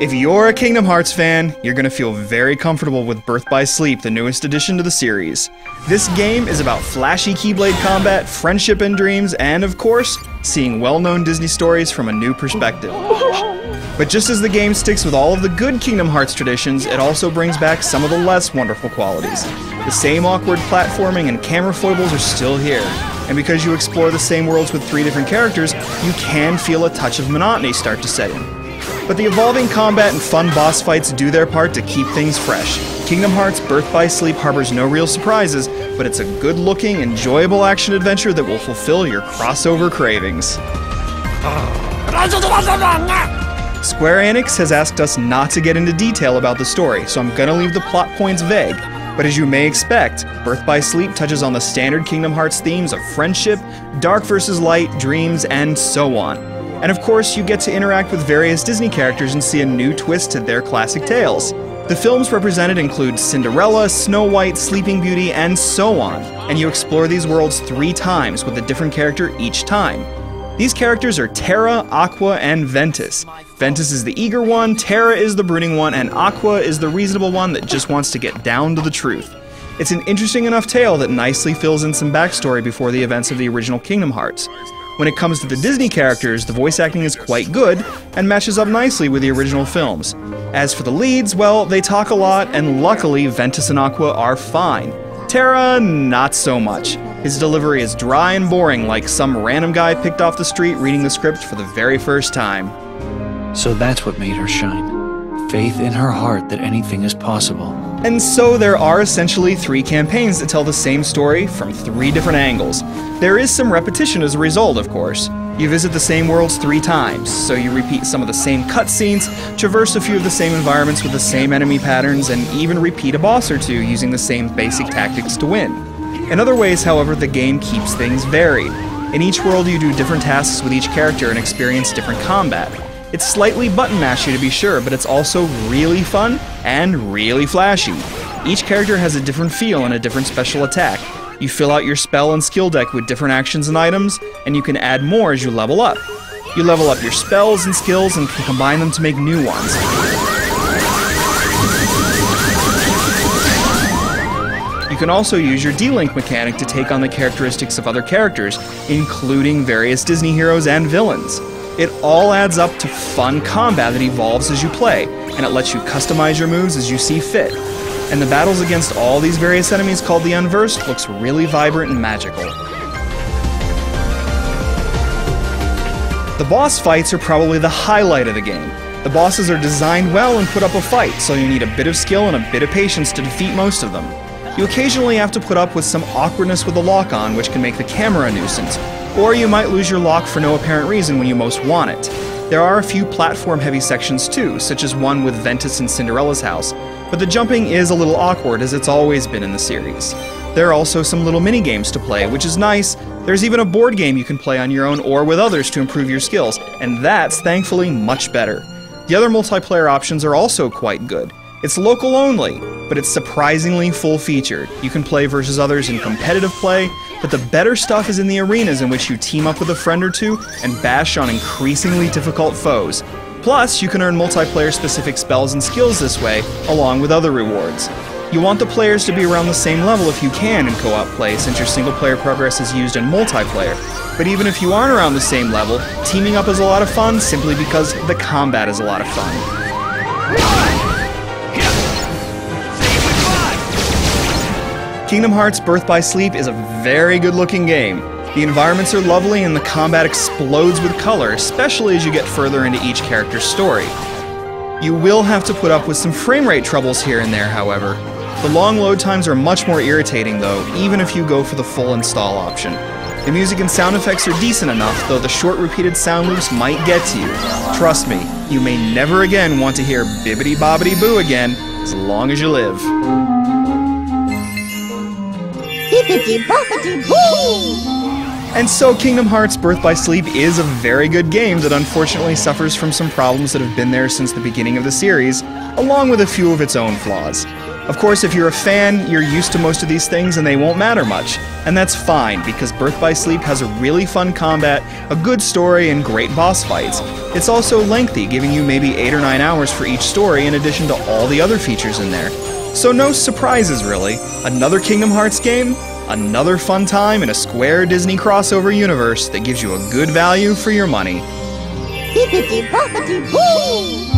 If you're a Kingdom Hearts fan, you're gonna feel very comfortable with Birth by Sleep, the newest addition to the series. This game is about flashy Keyblade combat, friendship and dreams, and of course, seeing well-known Disney stories from a new perspective. But just as the game sticks with all of the good Kingdom Hearts traditions, it also brings back some of the less wonderful qualities. The same awkward platforming and camera foibles are still here, and because you explore the same worlds with 3 different characters, you can feel a touch of monotony start to set in. But the evolving combat and fun boss fights do their part to keep things fresh. Kingdom Hearts Birth by Sleep harbors no real surprises, but it's a good-looking, enjoyable action-adventure that will fulfill your crossover cravings. Square Enix has asked us not to get into detail about the story, so I'm gonna leave the plot points vague. But as you may expect, Birth by Sleep touches on the standard Kingdom Hearts themes of friendship, dark versus light, dreams, and so on. And of course, you get to interact with various Disney characters and see a new twist to their classic tales. The films represented include Cinderella, Snow White, Sleeping Beauty, and so on, and you explore these worlds 3 times with a different character each time. These characters are Terra, Aqua, and Ventus. Ventus is the eager one, Terra is the brooding one, and Aqua is the reasonable one that just wants to get down to the truth. It's an interesting enough tale that nicely fills in some backstory before the events of the original Kingdom Hearts. When it comes to the Disney characters, the voice acting is quite good, and matches up nicely with the original films. As for the leads, well, they talk a lot, and luckily Ventus and Aqua are fine. Terra, not so much. His delivery is dry and boring, like some random guy picked off the street reading the script for the very first time. So that's what made her shine. Faith in her heart that anything is possible. And so there are essentially 3 campaigns that tell the same story from 3 different angles. There is some repetition as a result, of course. You visit the same worlds 3 times, so you repeat some of the same cutscenes, traverse a few of the same environments with the same enemy patterns, and even repeat a boss or 2 using the same basic tactics to win. In other ways, however, the game keeps things varied. In each world you do different tasks with each character and experience different combat. It's slightly button-mashy to be sure, but it's also really fun and really flashy. Each character has a different feel and a different special attack. You fill out your spell and skill deck with different actions and items, and you can add more as you level up. You level up your spells and skills and can combine them to make new ones. You can also use your D-Link mechanic to take on the characteristics of other characters, including various Disney heroes and villains. It all adds up to fun combat that evolves as you play, and it lets you customize your moves as you see fit. And the battles against all these various enemies called the Unversed looks really vibrant and magical. The boss fights are probably the highlight of the game. The bosses are designed well and put up a fight, so you need a bit of skill and a bit of patience to defeat most of them. You occasionally have to put up with some awkwardness with the lock-on, which can make the camera a nuisance, or you might lose your lock for no apparent reason when you most want it. There are a few platform-heavy sections too, such as one with Ventus and Cinderella's house, but the jumping is a little awkward as it's always been in the series. There are also some little mini-games to play, which is nice. There's even a board game you can play on your own or with others to improve your skills, and that's thankfully much better. The other multiplayer options are also quite good. It's local only, but it's surprisingly full-featured. You can play versus others in competitive play, but the better stuff is in the arenas in which you team up with a friend or 2 and bash on increasingly difficult foes. Plus, you can earn multiplayer-specific spells and skills this way, along with other rewards. You want the players to be around the same level if you can in co-op play, since your single-player progress is used in multiplayer. But even if you aren't around the same level, teaming up is a lot of fun simply because the combat is a lot of fun. Kingdom Hearts Birth by Sleep is a very good-looking game. The environments are lovely and the combat explodes with color, especially as you get further into each character's story. You will have to put up with some frame rate troubles here and there, however. The long load times are much more irritating though, even if you go for the full install option. The music and sound effects are decent enough, though the short repeated sound loops might get to you. Trust me, you may never again want to hear Bibbidi Bobbidi Boo again, as long as you live. And so Kingdom Hearts Birth by Sleep is a very good game that unfortunately suffers from some problems that have been there since the beginning of the series, along with a few of its own flaws. Of course, if you're a fan, you're used to most of these things and they won't matter much. And that's fine, because Birth by Sleep has a really fun combat, a good story, and great boss fights. It's also lengthy, giving you maybe 8 or 9 hours for each story in addition to all the other features in there. So no surprises really. Another Kingdom Hearts game, another fun time in a Square Disney crossover universe that gives you a good value for your money. Hippity-poppity-boo!